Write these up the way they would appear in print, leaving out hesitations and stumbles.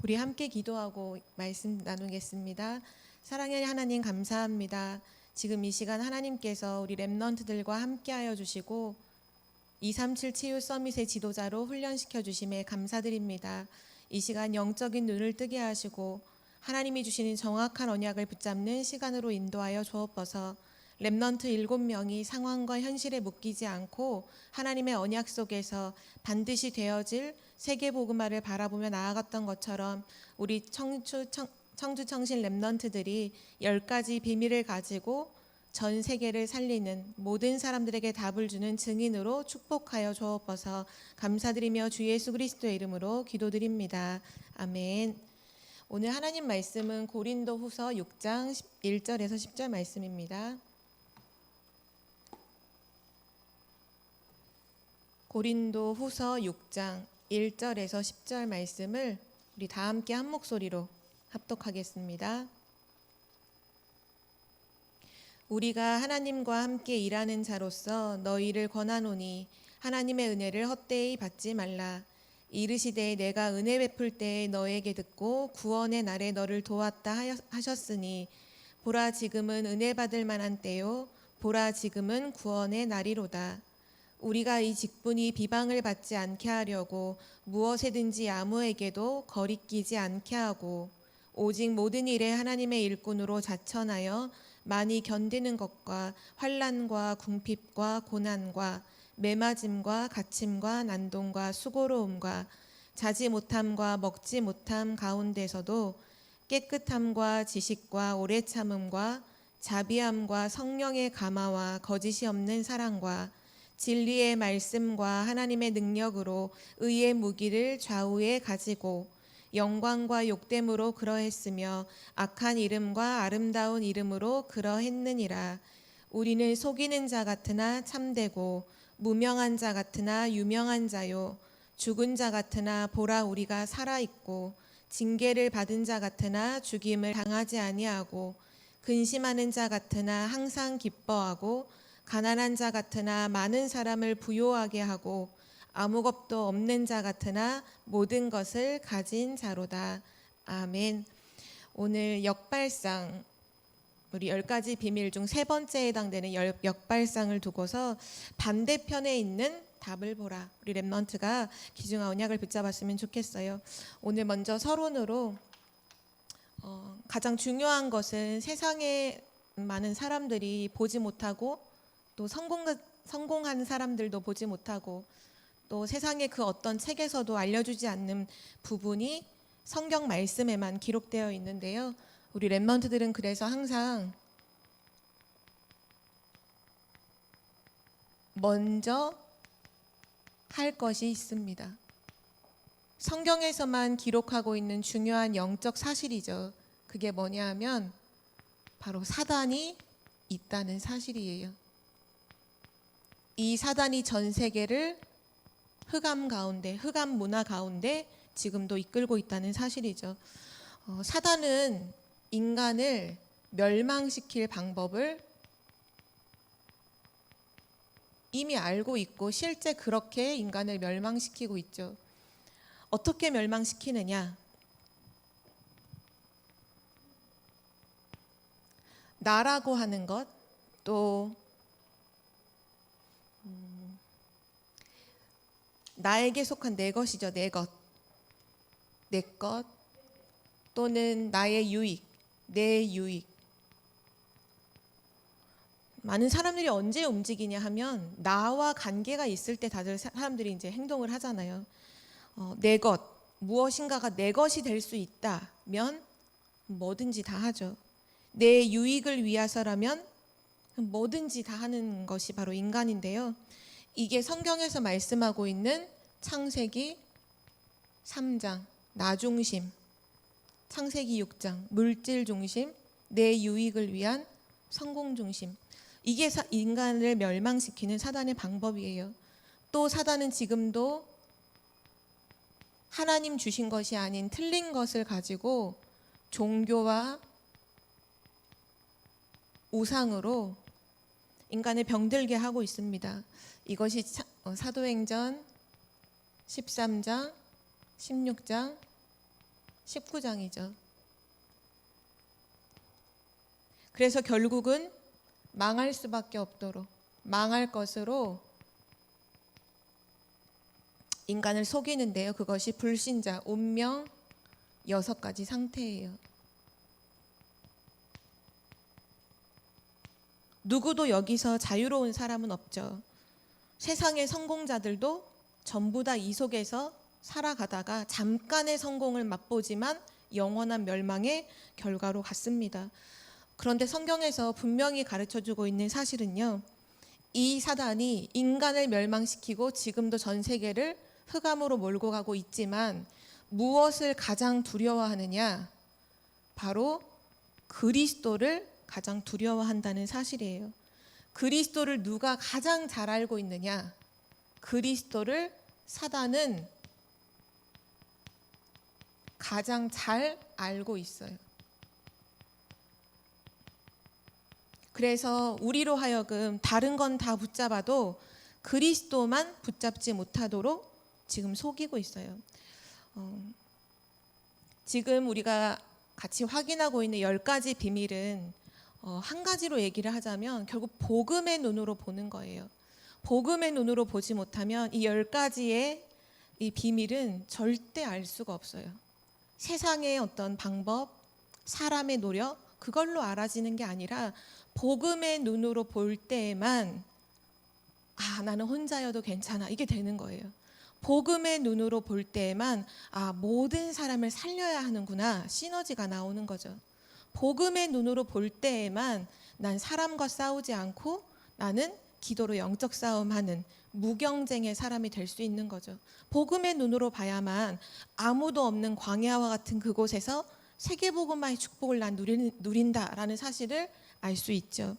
우리 함께 기도하고 말씀 나누겠습니다. 사랑의 하나님 감사합니다. 지금 이 시간 하나님께서 우리 렘넌트들과 함께하여 주시고 237 치유 서밋의 지도자로 훈련시켜 주심에 감사드립니다. 이 시간 영적인 눈을 뜨게 하시고 하나님이 주시는 정확한 언약을 붙잡는 시간으로 인도하여 주옵소서. 렘넌트 7명이 상황과 현실에 묶이지 않고 하나님의 언약 속에서 반드시 되어질 세계복음화를 바라보며 나아갔던 것처럼 우리 청주청신 렘넌트들이 10가지 비밀을 가지고 전 세계를 살리는 모든 사람들에게 답을 주는 증인으로 축복하여 주옵소서. 감사드리며 주 예수 그리스도의 이름으로 기도드립니다. 아멘. 오늘 하나님 말씀은 고린도후서 6장 1절에서 10절 말씀입니다. 고린도후서 6장 1절에서 10절 말씀을 우리 다 함께 한 목소리로 합독하겠습니다. 우리가 하나님과 함께 일하는 자로서 너희를 권하노니 하나님의 은혜를 헛되이 받지 말라. 이르시되 내가 은혜 베풀 때에 너에게 듣고 구원의 날에 너를 도왔다 하셨으니 보라 지금은 은혜 받을 만한 때요 보라 지금은 구원의 날이로다. 우리가 이 직분이 비방을 받지 않게 하려고 무엇에든지 아무에게도 거리끼지 않게 하고 오직 모든 일에 하나님의 일꾼으로 자천하여 많이 견디는 것과 환난과 궁핍과 고난과 매맞음과 갇힘과 난동과 수고로움과 자지 못함과 먹지 못함 가운데서도 깨끗함과 지식과 오래 참음과 자비함과 성령의 감화와 거짓이 없는 사랑과 진리의 말씀과 하나님의 능력으로 의의 무기를 좌우에 가지고 영광과 욕됨으로 그러했으며 악한 이름과 아름다운 이름으로 그러했느니라. 우리는 속이는 자 같으나 참되고 무명한 자 같으나 유명한 자요 죽은 자 같으나 보라 우리가 살아있고 징계를 받은 자 같으나 죽임을 당하지 아니하고 근심하는 자 같으나 항상 기뻐하고 가난한 자 같으나 많은 사람을 부요하게 하고 아무것도 없는 자 같으나 모든 것을 가진 자로다. 아멘. 오늘 역발상 우리 10가지 비밀 중 세 번째에 해당되는 역발상을 두고서 반대편에 있는 답을 보라. 우리 렘넌트가 귀중한 언약을 붙잡았으면 좋겠어요. 오늘 먼저 서론으로 가장 중요한 것은 세상에 많은 사람들이 보지 못하고 또 성공한 사람들도 보지 못하고 또 세상의 그 어떤 책에서도 알려주지 않는 부분이 성경 말씀에만 기록되어 있는데요. 우리 렘넌트들은 그래서 항상 먼저 할 것이 있습니다. 성경에서만 기록하고 있는 중요한 영적 사실이죠. 그게 뭐냐 하면 바로 사단이 있다는 사실이에요. 이 사단이 전 세계를 흑암 가운데, 흑암 문화 가운데 지금도 이끌고 있다는 사실이죠. 사단은 인간을 멸망시킬 방법을 이미 알고 있고 실제 그렇게 인간을 멸망시키고 있죠. 어떻게 멸망시키느냐? 나라고 하는 것, 또 나에게 속한 내 것이죠. 내 것, 내 것 또는 나의 유익, 내 유익. 많은 사람들이 언제 움직이냐 하면 나와 관계가 있을 때 다들 사람들이 이제 행동을 하잖아요. 내 것, 무엇인가가 내 것이 될 수 있다면 뭐든지 다 하죠. 내 유익을 위해서라면 뭐든지 다 하는 것이 바로 인간인데요. 이게 성경에서 말씀하고 있는 창세기 3장 나 중심, 창세기 6장 물질 중심, 내 유익을 위한 성공 중심. 이게 인간을 멸망시키는 사단의 방법이에요. 또 사단은 지금도 하나님 주신 것이 아닌 틀린 것을 가지고 종교와 우상으로 인간을 병들게 하고 있습니다. 이것이 사도행전 13장, 16장, 19장이죠. 그래서 결국은 망할 수밖에 없도록 망할 것으로 인간을 속이는데요. 그것이 불신자, 운명 6가지 상태예요. 누구도 여기서 자유로운 사람은 없죠. 세상의 성공자들도 전부 다 이 속에서 살아가다가 잠깐의 성공을 맛보지만 영원한 멸망의 결과로 갔습니다. 그런데 성경에서 분명히 가르쳐주고 있는 사실은요, 이 사단이 인간을 멸망시키고 지금도 전 세계를 흑암으로 몰고 가고 있지만 무엇을 가장 두려워하느냐? 바로 그리스도를 가장 두려워한다는 사실이에요. 그리스도를 누가 가장 잘 알고 있느냐? 그리스도를 사단은 가장 잘 알고 있어요. 그래서 우리로 하여금 다른 건 다 붙잡아도 그리스도만 붙잡지 못하도록 지금 속이고 있어요. 지금 우리가 같이 확인하고 있는 10가지 비밀은 한 가지로 얘기를 하자면 결국 복음의 눈으로 보는 거예요. 복음의 눈으로 보지 못하면 이 10가지의 이 비밀은 절대 알 수가 없어요. 세상의 어떤 방법, 사람의 노력, 그걸로 알아지는 게 아니라 복음의 눈으로 볼 때에만 나는 혼자여도 괜찮아, 이게 되는 거예요. 복음의 눈으로 볼 때에만 모든 사람을 살려야 하는구나, 시너지가 나오는 거죠. 복음의 눈으로 볼 때에만 난 사람과 싸우지 않고 나는 기도로 영적 싸움하는 무경쟁의 사람이 될 수 있는 거죠. 복음의 눈으로 봐야만 아무도 없는 광야와 같은 그곳에서 세계복음화의 축복을 난 누린다라는 사실을 알 수 있죠.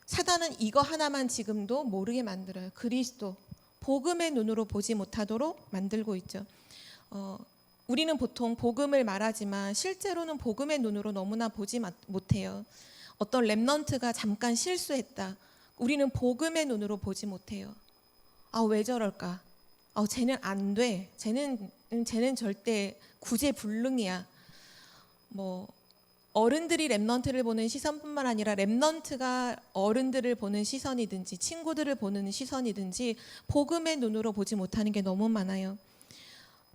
사단은 이거 하나만 지금도 모르게 만들어요. 그리스도, 복음의 눈으로 보지 못하도록 만들고 있죠. 우리는 보통 복음을 말하지만 실제로는 복음의 눈으로 너무나 보지 못해요. 어떤 렘넌트가 잠깐 실수했다. 우리는 복음의 눈으로 보지 못해요. 왜 저럴까? 쟤는 안 돼. 쟤는 절대 구제불능이야. 어른들이 렘넌트를 보는 시선뿐만 아니라 렘넌트가 어른들을 보는 시선이든지 친구들을 보는 시선이든지 복음의 눈으로 보지 못하는 게 너무 많아요.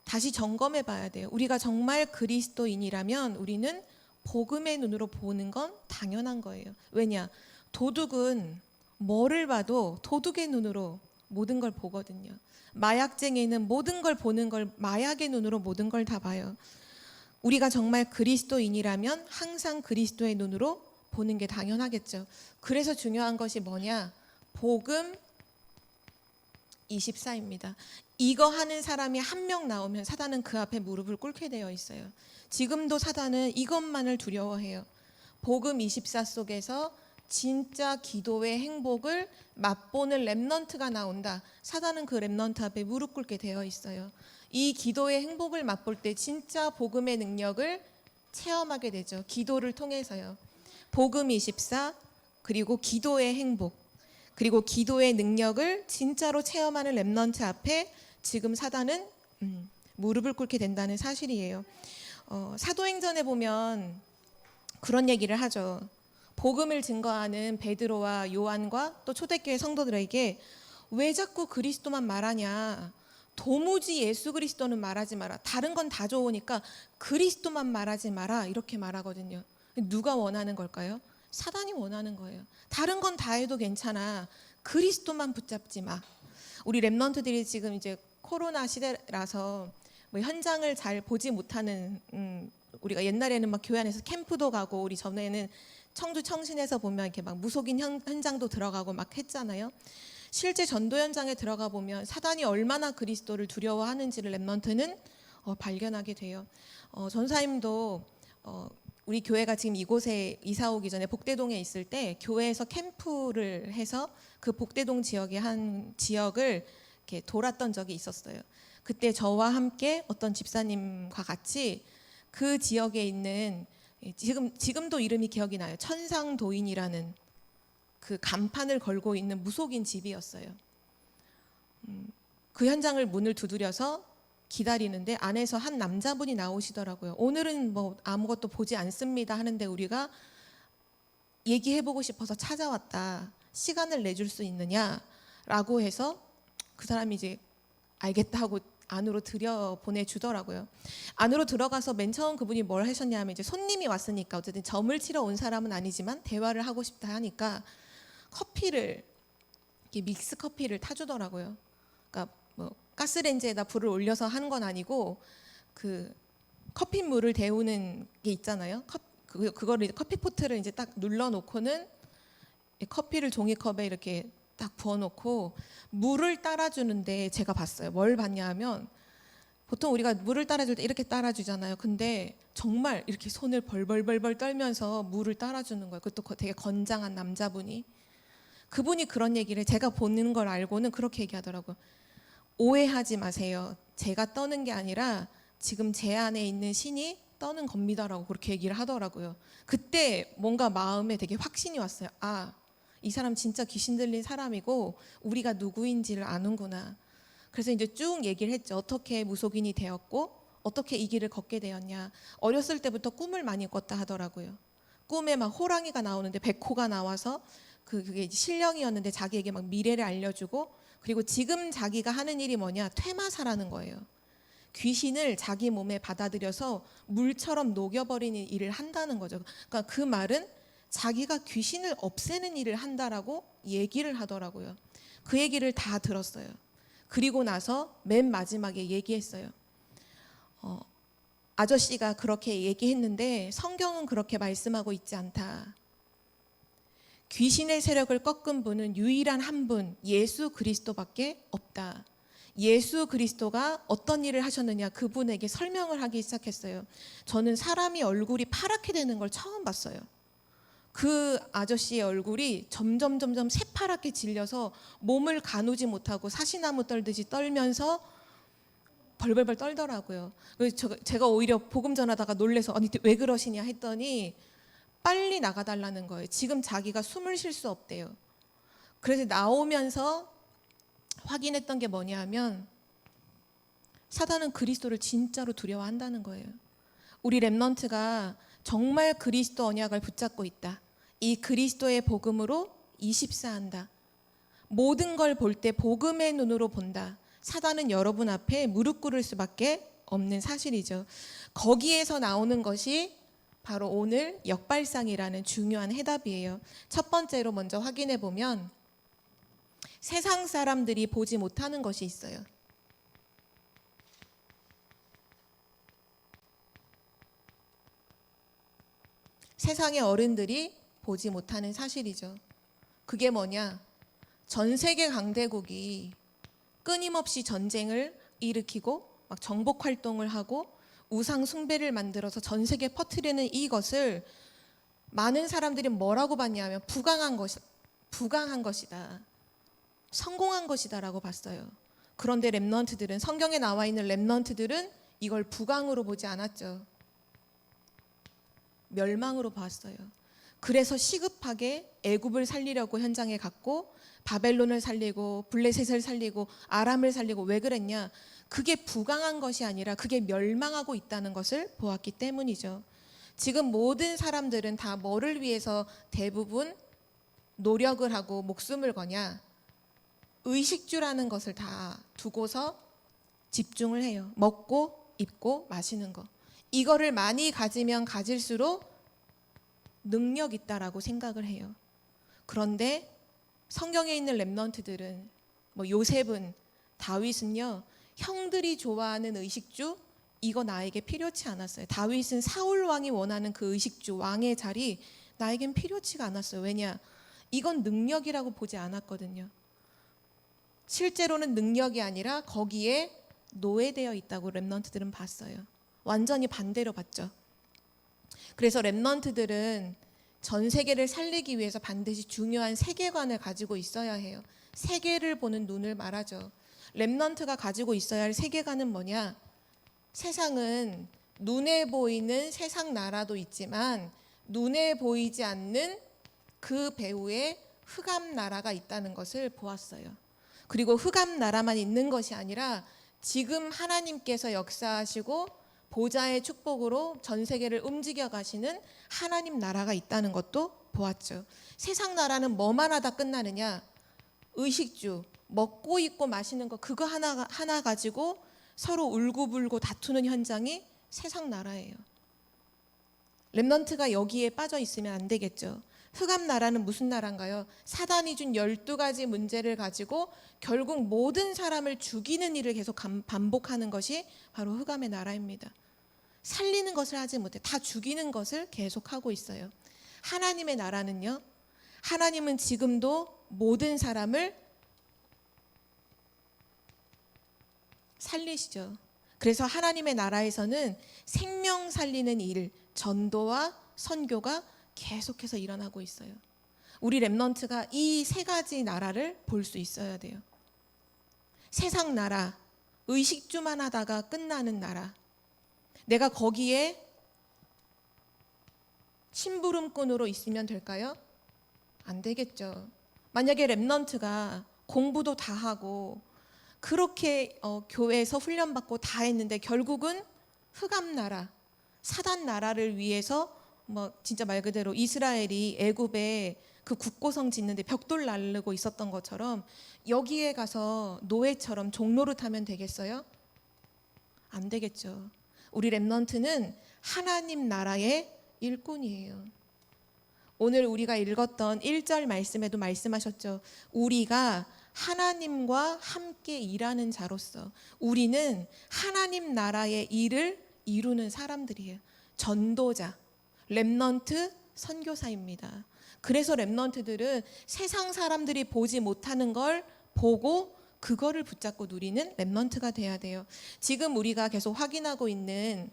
다시 점검해 봐야 돼요. 우리가 정말 그리스도인이라면 우리는 복음의 눈으로 보는 건 당연한 거예요. 왜냐? 도둑은 뭐를 봐도 도둑의 눈으로 모든 걸 보거든요. 마약쟁이는 모든 걸 보는 걸 마약의 눈으로 모든 걸 다 봐요. 우리가 정말 그리스도인이라면 항상 그리스도의 눈으로 보는 게 당연하겠죠. 그래서 중요한 것이 뭐냐? 복음 24입니다. 이거 하는 사람이 한 명 나오면 사단은 그 앞에 무릎을 꿇게 되어 있어요. 지금도 사단은 이것만을 두려워해요. 복음 24 속에서 진짜 기도의 행복을 맛보는 렘넌트가 나온다. 사단은 그 렘넌트 앞에 무릎 꿇게 되어 있어요. 이 기도의 행복을 맛볼 때 진짜 복음의 능력을 체험하게 되죠. 기도를 통해서요. 복음 24 그리고 기도의 행복 그리고 기도의 능력을 진짜로 체험하는 렘넌트 앞에 지금 사단은 무릎을 꿇게 된다는 사실이에요. 사도행전에 보면 그런 얘기를 하죠. 복음을 증거하는 베드로와 요한과 또 초대교회 성도들에게 왜 자꾸 그리스도만 말하냐? 도무지 예수 그리스도는 말하지 마라. 다른 건 다 좋으니까 그리스도만 말하지 마라. 이렇게 말하거든요. 누가 원하는 걸까요? 사단이 원하는 거예요. 다른 건 다 해도 괜찮아. 그리스도만 붙잡지 마. 우리 렘넌트들이 지금 이제 코로나 시대라서 현장을 잘 보지 못하는 우리가 옛날에는 막 교회 안에서 캠프도 가고 우리 전에는 청주 청신에서 보면 이렇게 막 무속인 현장도 들어가고 막 했잖아요. 실제 전도 현장에 들어가 보면 사단이 얼마나 그리스도를 두려워하는지를 렘넌트는 발견하게 돼요. 전사님도 우리 교회가 지금 이곳에 이사 오기 전에 복대동에 있을 때 교회에서 캠프를 해서 그 복대동 지역의 한 지역을 이렇게 돌았던 적이 있었어요. 그때 저와 함께 어떤 집사님과 같이 그 지역에 있는 지금도 이름이 기억이 나요. 천상도인이라는 그 간판을 걸고 있는 무속인 집이었어요. 그 현장을 문을 두드려서 기다리는데 안에서 한 남자분이 나오시더라고요. 오늘은 뭐 아무것도 보지 않습니다 하는데 우리가 얘기해보고 싶어서 찾아왔다. 시간을 내줄 수 있느냐라고 해서 그 사람이 이제 알겠다 하고 안으로 들여 보내주더라고요. 안으로 들어가서 맨 처음 그분이 뭘 하셨냐면 이제 손님이 왔으니까 어쨌든 점을 치러 온 사람은 아니지만 대화를 하고 싶다 하니까 커피를 이렇게 믹스 커피를 타주더라고요. 그러니까 뭐 가스레인지에다 불을 올려서 하는 건 아니고 그 커피 물을 데우는 게 있잖아요. 그거를 커피 포트를 이제 딱 눌러놓고는 커피를 종이컵에 이렇게 딱 부어놓고 물을 따라주는데 제가 봤어요. 뭘 봤냐 하면 보통 우리가 물을 따라줄 때 이렇게 따라주잖아요. 근데 정말 이렇게 손을 벌벌벌벌 떨면서 물을 따라주는 거예요. 그것도 되게 건장한 남자분이. 그분이 그런 얘기를 제가 보는 걸 알고는 그렇게 얘기하더라고요. 오해하지 마세요. 제가 떠는 게 아니라 지금 제 안에 있는 신이 떠는 겁니다라고 그렇게 얘기를 하더라고요. 그때 뭔가 마음에 되게 확신이 왔어요. 아, 이 사람 진짜 귀신 들린 사람이고 우리가 누구인지를 아는구나. 그래서 이제 쭉 얘기를 했죠. 어떻게 무속인이 되었고 어떻게 이 길을 걷게 되었냐. 어렸을 때부터 꿈을 많이 꿨다 하더라고요. 꿈에 막 호랑이가 나오는데 백호가 나와서 그게 신령이었는데 자기에게 막 미래를 알려주고 그리고 지금 자기가 하는 일이 뭐냐. 퇴마사라는 거예요. 귀신을 자기 몸에 받아들여서 물처럼 녹여버리는 일을 한다는 거죠. 그러니까 그 말은 자기가 귀신을 없애는 일을 한다라고 얘기를 하더라고요. 그 얘기를 다 들었어요. 그리고 나서 맨 마지막에 얘기했어요. 아저씨가 그렇게 얘기했는데 성경은 그렇게 말씀하고 있지 않다. 귀신의 세력을 꺾은 분은 유일한 한 분, 예수 그리스도밖에 없다. 예수 그리스도가 어떤 일을 하셨느냐 그분에게 설명을 하기 시작했어요. 저는 사람이 얼굴이 파랗게 되는 걸 처음 봤어요. 그 아저씨의 얼굴이 점점 새파랗게 질려서 몸을 가누지 못하고 사시나무 떨듯이 떨면서 벌벌벌 떨더라고요. 그래서 제가 오히려 복음 전하다가 놀래서 아니 왜 그러시냐 했더니 빨리 나가달라는 거예요. 지금 자기가 숨을 쉴 수 없대요. 그래서 나오면서 확인했던 게 뭐냐 하면 사단은 그리스도를 진짜로 두려워한다는 거예요. 우리 렘넌트가 정말 그리스도 언약을 붙잡고 있다. 이 그리스도의 복음으로 24한다. 모든 걸 볼 때 복음의 눈으로 본다. 사단은 여러분 앞에 무릎 꿇을 수밖에 없는 사실이죠. 거기에서 나오는 것이 바로 오늘 역발상이라는 중요한 해답이에요. 첫 번째로 먼저 확인해 보면 세상 사람들이 보지 못하는 것이 있어요. 세상의 어른들이 보지 못하는 사실이죠. 그게 뭐냐? 전 세계 강대국이 끊임없이 전쟁을 일으키고 막 정복 활동을 하고 우상 숭배를 만들어서 전 세계에 퍼뜨리는 이것을 많은 사람들이 뭐라고 봤냐면 부강한 것이다. 성공한 것이다라고 봤어요. 그런데 렘넌트들은 성경에 나와 있는 렘넌트들은 이걸 부강으로 보지 않았죠. 멸망으로 봤어요. 그래서 시급하게 애굽을 살리려고 현장에 갔고 바벨론을 살리고 블레셋을 살리고 아람을 살리고 왜 그랬냐? 그게 부강한 것이 아니라 그게 멸망하고 있다는 것을 보았기 때문이죠. 지금 모든 사람들은 다 뭐를 위해서 대부분 노력을 하고 목숨을 거냐? 의식주라는 것을 다 두고서 집중을 해요. 먹고 입고 마시는 거. 이거를 많이 가지면 가질수록 능력 있다라고 생각을 해요. 그런데 성경에 있는 렘넌트들은 뭐 요셉은 다윗은요. 형들이 좋아하는 의식주 이거 나에게 필요치 않았어요. 다윗은 사울 왕이 원하는 그 의식주 왕의 자리 나에겐 필요치가 않았어요. 왜냐? 이건 능력이라고 보지 않았거든요. 실제로는 능력이 아니라 거기에 노예되어 있다고 렘넌트들은 봤어요. 완전히 반대로 봤죠. 그래서 렘넌트들은 전 세계를 살리기 위해서 반드시 중요한 세계관을 가지고 있어야 해요. 세계를 보는 눈을 말하죠. 렘넌트가 가지고 있어야 할 세계관은 뭐냐? 세상은 눈에 보이는 세상 나라도 있지만 눈에 보이지 않는 그 배후에 흑암 나라가 있다는 것을 보았어요. 그리고 흑암 나라만 있는 것이 아니라 지금 하나님께서 역사하시고 보좌의 축복으로 전 세계를 움직여 가시는 하나님 나라가 있다는 것도 보았죠. 세상 나라는 뭐만 하다 끝나느냐? 의식주, 먹고 입고 마시는 거 그거 하나 가지고 서로 울고불고 다투는 현장이 세상 나라예요. 렘넌트가 여기에 빠져 있으면 안 되겠죠. 흑암 나라는 무슨 나라인가요? 사단이 준 12가지 문제를 가지고 결국 모든 사람을 죽이는 일을 계속 반복하는 것이 바로 흑암의 나라입니다. 살리는 것을 하지 못해 다 죽이는 것을 계속하고 있어요. 하나님의 나라는요, 하나님은 지금도 모든 사람을 살리시죠. 그래서 하나님의 나라에서는 생명 살리는 일, 전도와 선교가 계속해서 일어나고 있어요. 우리 렘넌트가 이 세 가지 나라를 볼 수 있어야 돼요. 세상 나라, 의식주만 하다가 끝나는 나라. 내가 거기에 심부름꾼으로 있으면 될까요? 안 되겠죠. 만약에 렘넌트가 공부도 다 하고 그렇게 교회에서 훈련받고 다 했는데 결국은 흑암 나라, 사단 나라를 위해서 진짜 말 그대로 이스라엘이 애굽에 그 국고성 짓는데 벽돌 나르고 있었던 것처럼 여기에 가서 노예처럼 종노릇 하면 되겠어요? 안 되겠죠. 우리 렘넌트는 하나님 나라의 일꾼이에요. 오늘 우리가 읽었던 1절 말씀에도 말씀하셨죠. 우리가 하나님과 함께 일하는 자로서 우리는 하나님 나라의 일을 이루는 사람들이에요. 전도자, 렘넌트, 선교사입니다. 그래서 렘넌트들은 세상 사람들이 보지 못하는 걸 보고 그거를 붙잡고 누리는 렘넌트가 돼야 돼요. 지금 우리가 계속 확인하고 있는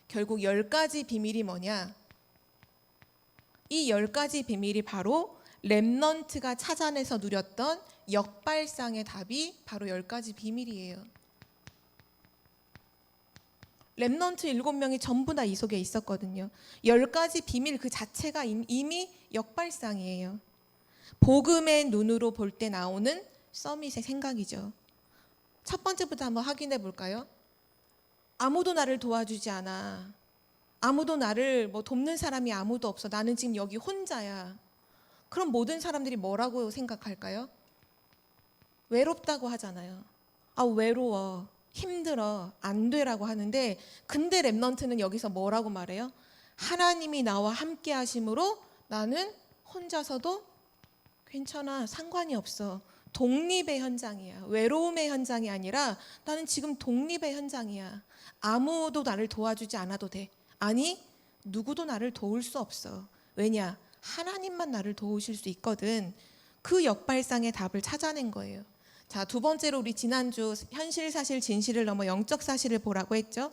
결국 10가지 비밀이 뭐냐? 이 10가지 비밀이 바로 렘넌트가 찾아내서 누렸던 역발상의 답이 바로 10가지 비밀이에요. 렘넌트 7명이 전부 다 이 속에 있었거든요. 10가지 비밀 그 자체가 이미 역발상이에요. 복음의 눈으로 볼 때 나오는 서밋의 생각이죠. 첫 번째부터 한번 확인해 볼까요? 아무도 나를 도와주지 않아. 아무도 나를 돕는 사람이 아무도 없어. 나는 지금 여기 혼자야. 그럼 모든 사람들이 뭐라고 생각할까요? 외롭다고 하잖아요. 아, 외로워. 힘들어. 안 되라고 하는데 근데 렘넌트는 여기서 뭐라고 말해요? 하나님이 나와 함께 하심으로 나는 혼자서도 괜찮아. 상관이 없어. 독립의 현장이야. 외로움의 현장이 아니라 나는 지금 독립의 현장이야. 아무도 나를 도와주지 않아도 돼. 아니, 누구도 나를 도울 수 없어. 왜냐? 하나님만 나를 도우실 수 있거든. 그 역발상의 답을 찾아낸 거예요. 자, 두 번째로 우리 지난주 현실, 사실, 진실을 넘어 영적 사실을 보라고 했죠.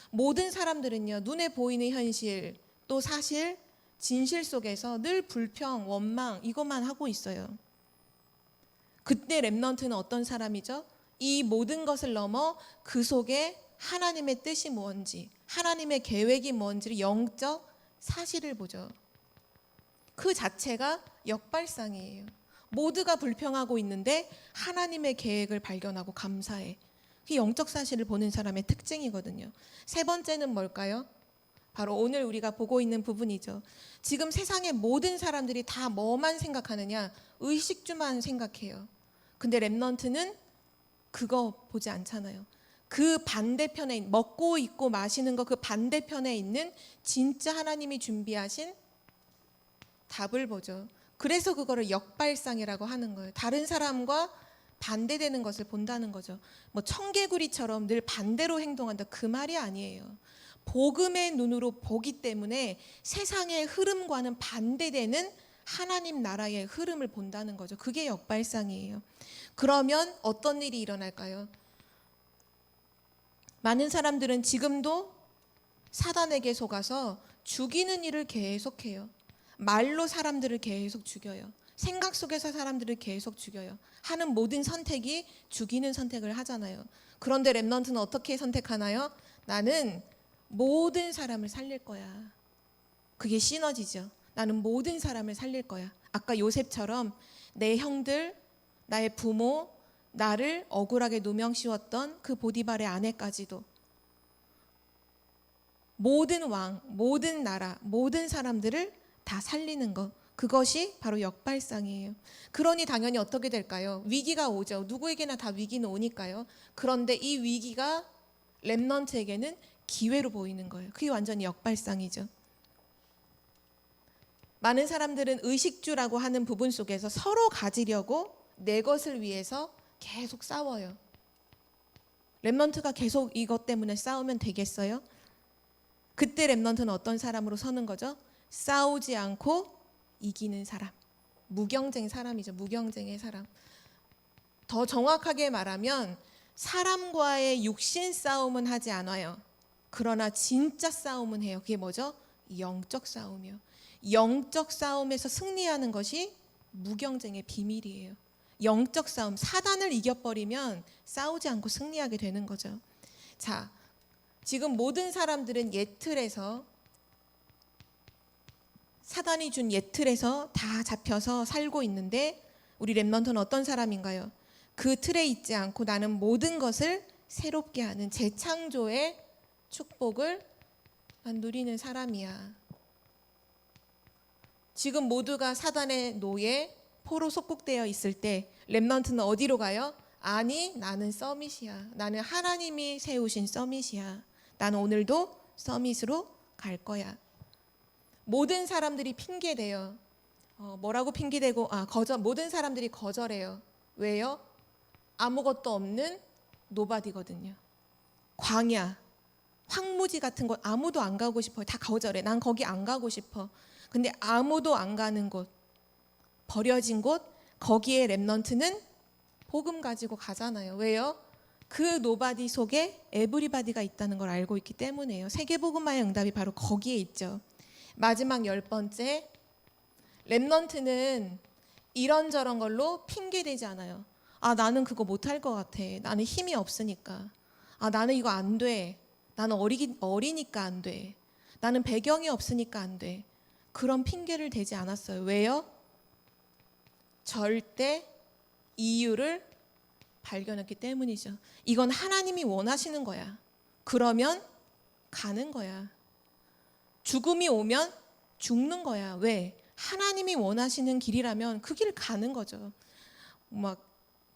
모든 사람들은요, 눈에 보이는 현실, 또 사실, 진실 속에서 늘 불평, 원망 이것만 하고 있어요. 그때 렘넌트는 어떤 사람이죠? 이 모든 것을 넘어 그 속에 하나님의 뜻이 뭔지, 하나님의 계획이 뭔지를 영적 사실을 보죠. 그 자체가 역발상이에요. 모두가 불평하고 있는데 하나님의 계획을 발견하고 감사해. 그게 영적 사실을 보는 사람의 특징이거든요. 세 번째는 뭘까요? 바로 오늘 우리가 보고 있는 부분이죠. 지금 세상의 모든 사람들이 다 뭐만 생각하느냐? 의식주만 생각해요. 근데 렘넌트는 그거 보지 않잖아요. 그 반대편에 먹고 입고 마시는 거 그 반대편에 있는 진짜 하나님이 준비하신 답을 보죠. 그래서 그거를 역발상이라고 하는 거예요. 다른 사람과 반대되는 것을 본다는 거죠. 청개구리처럼 늘 반대로 행동한다 그 말이 아니에요. 복음의 눈으로 보기 때문에 세상의 흐름과는 반대되는 하나님 나라의 흐름을 본다는 거죠. 그게 역발상이에요. 그러면 어떤 일이 일어날까요? 많은 사람들은 지금도 사단에게 속아서 죽이는 일을 계속해요. 말로 사람들을 계속 죽여요. 생각 속에서 사람들을 계속 죽여요. 하는 모든 선택이 죽이는 선택을 하잖아요. 그런데 렘넌트는 어떻게 선택하나요? 나는 모든 사람을 살릴 거야. 그게 시너지죠. 나는 모든 사람을 살릴 거야. 아까 요셉처럼 내 형들, 나의 부모, 나를 억울하게 누명 씌웠던 그 보디발의 아내까지도 모든 왕, 모든 나라, 모든 사람들을 다 살리는 것. 그것이 바로 역발상이에요. 그러니 당연히 어떻게 될까요? 위기가 오죠. 누구에게나 다 위기는 오니까요. 그런데 이 위기가 렘넌트에게는 기회로 보이는 거예요. 그게 완전히 역발상이죠. 많은 사람들은 의식주라고 하는 부분 속에서 서로 가지려고 내 것을 위해서 계속 싸워요. 렘넌트가 계속 이것 때문에 싸우면 되겠어요? 그때 렘넌트는 어떤 사람으로 서는 거죠? 싸우지 않고 이기는 사람. 무경쟁 사람이죠. 무경쟁의 사람. 더 정확하게 말하면 사람과의 육신 싸움은 하지 않아요. 그러나 진짜 싸움은 해요. 그게 뭐죠? 영적 싸움이요. 영적 싸움에서 승리하는 것이 무경쟁의 비밀이에요. 영적 싸움, 사단을 이겨버리면 싸우지 않고 승리하게 되는 거죠. 자, 지금 모든 사람들은 예틀에서, 사단이 준 예틀에서 다 잡혀서 살고 있는데 우리 렘넌트는 어떤 사람인가요? 그 틀에 있지 않고 나는 모든 것을 새롭게 하는 재창조의 축복을 누리는 사람이야. 지금 모두가 사단의 노예, 포로 속국되어 있을 때 렘넌트는 어디로 가요? 아니, 나는 서밋이야. 나는 하나님이 세우신 서밋이야. 나는 오늘도 서밋으로 갈 거야. 모든 사람들이 핑계대요. 뭐라고 핑계대고 모든 사람들이 거절해요. 왜요? 아무것도 없는 노바디거든요. 광야, 황무지 같은 곳 아무도 안 가고 싶어요. 다 거절해. 난 거기 안 가고 싶어. 근데 아무도 안 가는 곳, 버려진 곳, 거기에 렘넌트는 복음 가지고 가잖아요. 왜요? 그 노바디 속에 에브리바디가 있다는 걸 알고 있기 때문에요. 세계복음화의 응답이 바로 거기에 있죠. 마지막 10번째, 렘넌트는 이런저런 걸로 핑계대지 않아요. 나는 그거 못할 것 같아. 나는 힘이 없으니까. 나는 이거 안 돼. 나는 어리니까 안 돼. 나는 배경이 없으니까 안 돼. 그런 핑계를 대지 않았어요. 왜요? 절대 이유를 발견했기 때문이죠. 이건 하나님이 원하시는 거야. 그러면 가는 거야. 죽음이 오면 죽는 거야. 왜? 하나님이 원하시는 길이라면 그 길을 가는 거죠.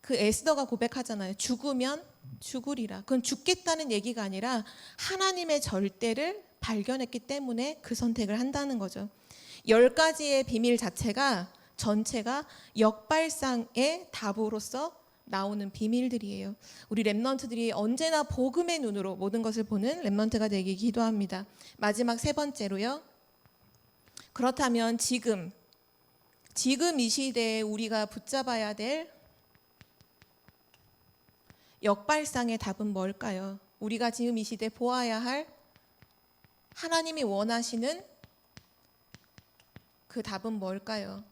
그 에스더가 고백하잖아요. 죽으면 죽으리라. 그건 죽겠다는 얘기가 아니라 하나님의 절대를 발견했기 때문에 그 선택을 한다는 거죠. 10가지의 비밀 자체가 전체가 역발상의 답으로서 나오는 비밀들이에요. 우리 렘넌트들이 언제나 복음의 눈으로 모든 것을 보는 렘넌트가 되기 기도합니다. 마지막 3번째로요. 그렇다면 지금 이 시대에 우리가 붙잡아야 될 역발상의 답은 뭘까요? 우리가 지금 이 시대에 보아야 할 하나님이 원하시는 그 답은 뭘까요?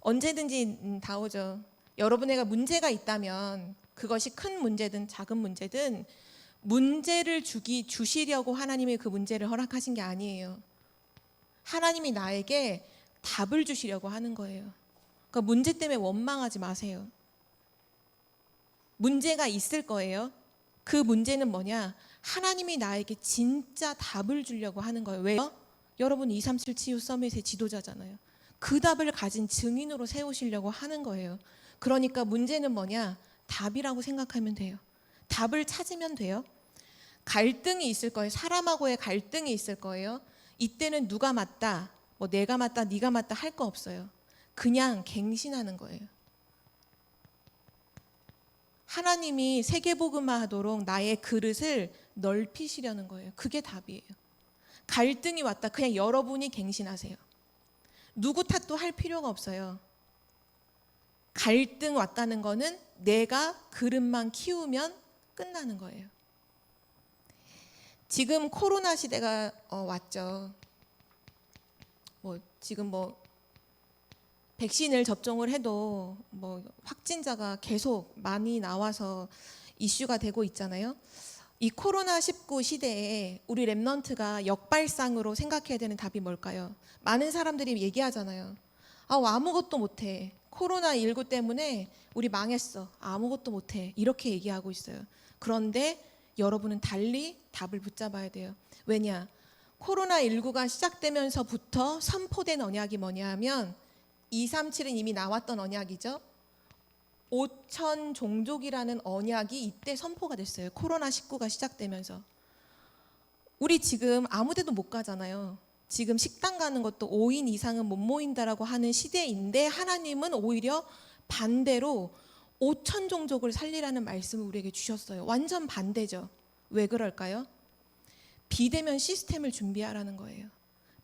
언제든지 다 오죠. 여러분에게 문제가 있다면 그것이 큰 문제든 작은 문제든 문제를 주시려고 하나님이 그 문제를 허락하신 게 아니에요. 하나님이 나에게 답을 주시려고 하는 거예요. 그러니까 문제 때문에 원망하지 마세요. 문제가 있을 거예요. 그 문제는 뭐냐? 하나님이 나에게 진짜 답을 주려고 하는 거예요. 왜요? 여러분 237 치유 서밋의 지도자잖아요. 그 답을 가진 증인으로 세우시려고 하는 거예요. 그러니까 문제는 뭐냐? 답이라고 생각하면 돼요. 답을 찾으면 돼요. 갈등이 있을 거예요. 사람하고의 갈등이 있을 거예요. 이때는 누가 맞다, 내가 맞다, 네가 맞다 할 거 없어요. 그냥 갱신하는 거예요. 하나님이 세계복음화하도록 나의 그릇을 넓히시려는 거예요. 그게 답이에요. 갈등이 왔다. 그냥 여러분이 갱신하세요. 누구 탓도 할 필요가 없어요. 갈등 왔다는 거는 내가 그릇만 키우면 끝나는 거예요. 지금 코로나 시대가 왔죠. 지금 백신을 접종을 해도 확진자가 계속 많이 나와서 이슈가 되고 있잖아요. 이 코로나19 시대에 우리 렘넌트가 역발상으로 생각해야 되는 답이 뭘까요? 많은 사람들이 얘기하잖아요. 아무것도 못해. 코로나19 때문에 우리 망했어. 아무것도 못해. 이렇게 얘기하고 있어요. 그런데 여러분은 달리 답을 붙잡아야 돼요. 왜냐? 코로나19가 시작되면서부터 선포된 언약이 뭐냐 하면 237은 이미 나왔던 언약이죠. 5천 종족이라는 언약이 이때 선포가 됐어요. 코로나19가 시작되면서. 우리 지금 아무 데도 못 가잖아요. 지금 식당 가는 것도 5인 이상은 못 모인다라고 하는 시대인데 하나님은 오히려 반대로 5천 종족을 살리라는 말씀을 우리에게 주셨어요. 완전 반대죠. 왜 그럴까요? 비대면 시스템을 준비하라는 거예요.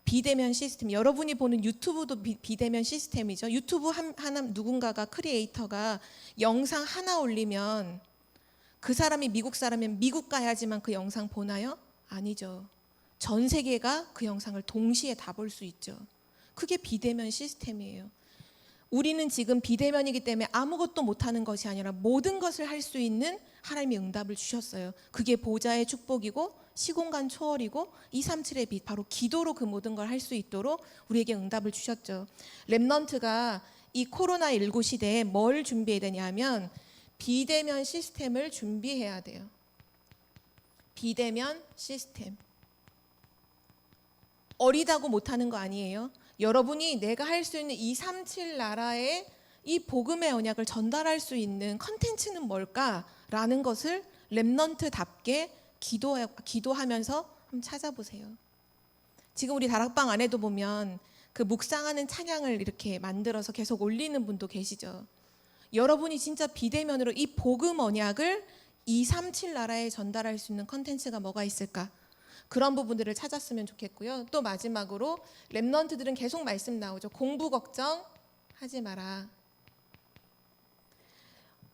비대면 시스템. 여러분이 보는 유튜브도 비대면 시스템이죠. 유튜브 하나 누군가가 크리에이터가 영상 하나 올리면 그 사람이 미국 사람이면 미국 가야지만 그 영상 보나요? 아니죠. 전 세계가 그 영상을 동시에 다 볼 수 있죠. 그게 비대면 시스템이에요. 우리는 지금 비대면이기 때문에 아무것도 못하는 것이 아니라 모든 것을 할 수 있는 하나님이 응답을 주셨어요. 그게 보좌의 축복이고 시공간 초월이고 237의 빛, 바로 기도로 그 모든 걸 할 수 있도록 우리에게 응답을 주셨죠. 렘넌트가 이 코로나19 시대에 뭘 준비해야 되냐면 비대면 시스템을 준비해야 돼요. 비대면 시스템. 어리다고 못하는 거 아니에요. 여러분이 내가 할 수 있는 237 나라에 이 복음의 언약을 전달할 수 있는 컨텐츠는 뭘까라는 것을 렘넌트답게 기도하면서 한번 찾아보세요. 지금 우리 다락방 안에도 보면 그 묵상하는 찬양을 이렇게 만들어서 계속 올리는 분도 계시죠. 여러분이 진짜 비대면으로 이 복음 언약을 237 나라에 전달할 수 있는 컨텐츠가 뭐가 있을까? 그런 부분들을 찾았으면 좋겠고요. 또 마지막으로 렘넌트들은 계속 말씀 나오죠. 공부 걱정 하지 마라.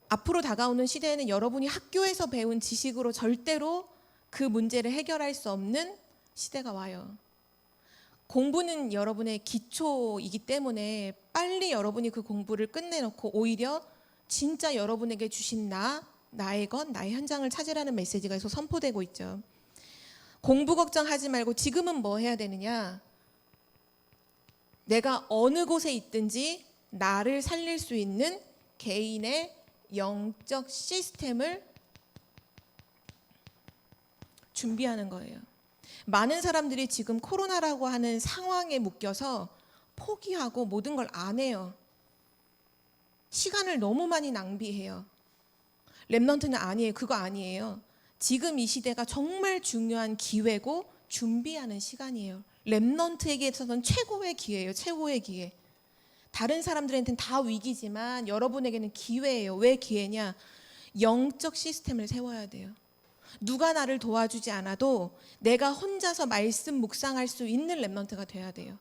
앞으로 다가오는 시대에는 여러분이 학교에서 배운 지식으로 절대로 그 문제를 해결할 수 없는 시대가 와요. 공부는 여러분의 기초이기 때문에 빨리 여러분이 그 공부를 끝내놓고 오히려 진짜 여러분에게 주신 나의 것, 나의 현장을 찾으라는 메시지가 계속 선포되고 있죠. 공부 걱정하지 말고 지금은 뭐 해야 되느냐? 내가 어느 곳에 있든지 나를 살릴 수 있는 개인의 영적 시스템을 준비하는 거예요. 많은 사람들이 지금 코로나라고 하는 상황에 묶여서 포기하고 모든 걸 안 해요. 시간을 너무 많이 낭비해요. 렘넌트는 아니에요. 그거 아니에요. 지금 이 시대가 정말 중요한 기회고 준비하는 시간이에요. 렘넌트에게 있어서는 최고의 기회예요. 최고의 기회. 다른 사람들한테는 다 위기지만 여러분에게는 기회예요. 왜 기회냐? 영적 시스템을 세워야 돼요. 누가 나를 도와주지 않아도 내가 혼자서 말씀 묵상할 수 있는 렘넌트가 돼야 돼요.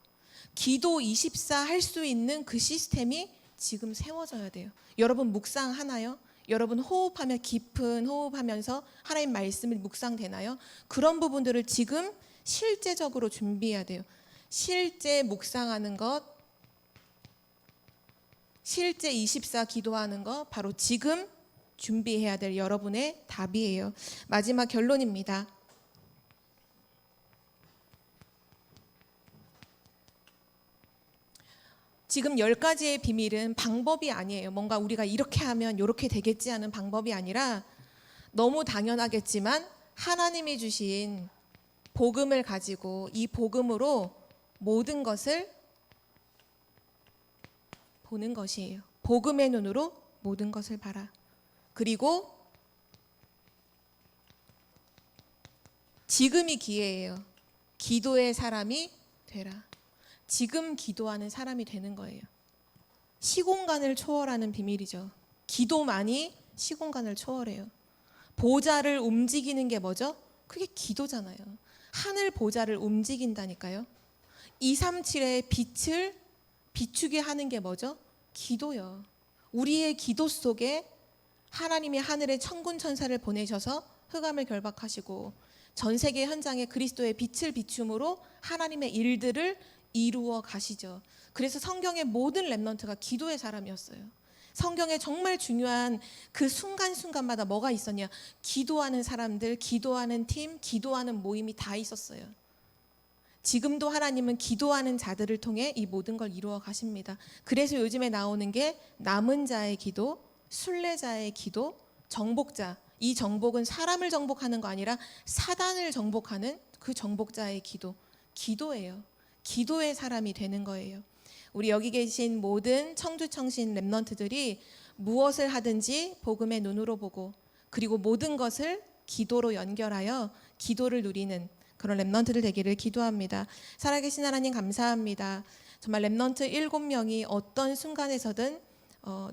기도 24 할 수 있는 그 시스템이 지금 세워져야 돼요. 여러분 묵상하나요? 여러분 호흡하며 깊은 호흡하면서 하나님 말씀을 묵상되나요? 그런 부분들을 지금 실제적으로 준비해야 돼요. 실제 묵상하는 것, 실제 24 기도하는 것, 바로 지금 준비해야 될 여러분의 답이에요. 마지막 결론입니다. 지금 10가지의 비밀은 방법이 아니에요. 뭔가 우리가 이렇게 하면 이렇게 되겠지 하는 방법이 아니라 너무 당연하겠지만 하나님이 주신 복음을 가지고 이 복음으로 모든 것을 보는 것이에요. 복음의 눈으로 모든 것을 봐라. 그리고 지금이 기회예요. 기도의 사람이 되라. 지금 기도하는 사람이 되는 거예요. 시공간을 초월하는 비밀이죠. 기도만이 시공간을 초월해요. 보좌를 움직이는 게 뭐죠? 그게 기도잖아요. 하늘 보좌를 움직인다니까요. 237의 빛을 비추게 하는 게 뭐죠? 기도요. 우리의 기도 속에 하나님이 하늘의 천군 천사를 보내셔서 흑암을 결박하시고 전 세계 현장에 그리스도의 빛을 비춤으로 하나님의 일들을 이루어 가시죠. 그래서 성경의 모든 렘넌트가 기도의 사람이었어요. 성경에 정말 중요한 그 순간순간마다 뭐가 있었냐? 기도하는 사람들, 기도하는 팀, 기도하는 모임이 다 있었어요. 지금도 하나님은 기도하는 자들을 통해 이 모든 걸 이루어 가십니다. 그래서 요즘에 나오는 게 남은 자의 기도, 순례자의 기도, 정복자. 이 정복은 사람을 정복하는 거 아니라 사단을 정복하는 그 정복자의 기도. 기도예요. 기도의 사람이 되는 거예요. 우리 여기 계신 모든 청주청신 랩넌트들이 무엇을 하든지 복음의 눈으로 보고 그리고 모든 것을 기도로 연결하여 기도를 누리는 그런 랩넌트들 되기를 기도합니다. 살아계신 하나님 감사합니다. 정말 랩넌트 7명이 어떤 순간에서든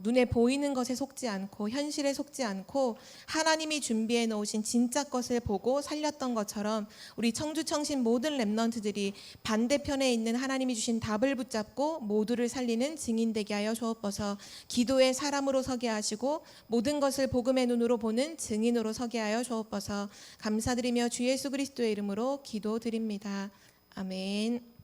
눈에 보이는 것에 속지 않고 현실에 속지 않고 하나님이 준비해 놓으신 진짜 것을 보고 살렸던 것처럼 우리 청주청신 모든 랩넌트들이 반대편에 있는 하나님이 주신 답을 붙잡고 모두를 살리는 증인 되게 하여 주옵소서. 기도의 사람으로 서게 하시고 모든 것을 복음의 눈으로 보는 증인으로 서게 하여 주옵소서. 감사드리며 주 예수 그리스도의 이름으로 기도드립니다. 아멘.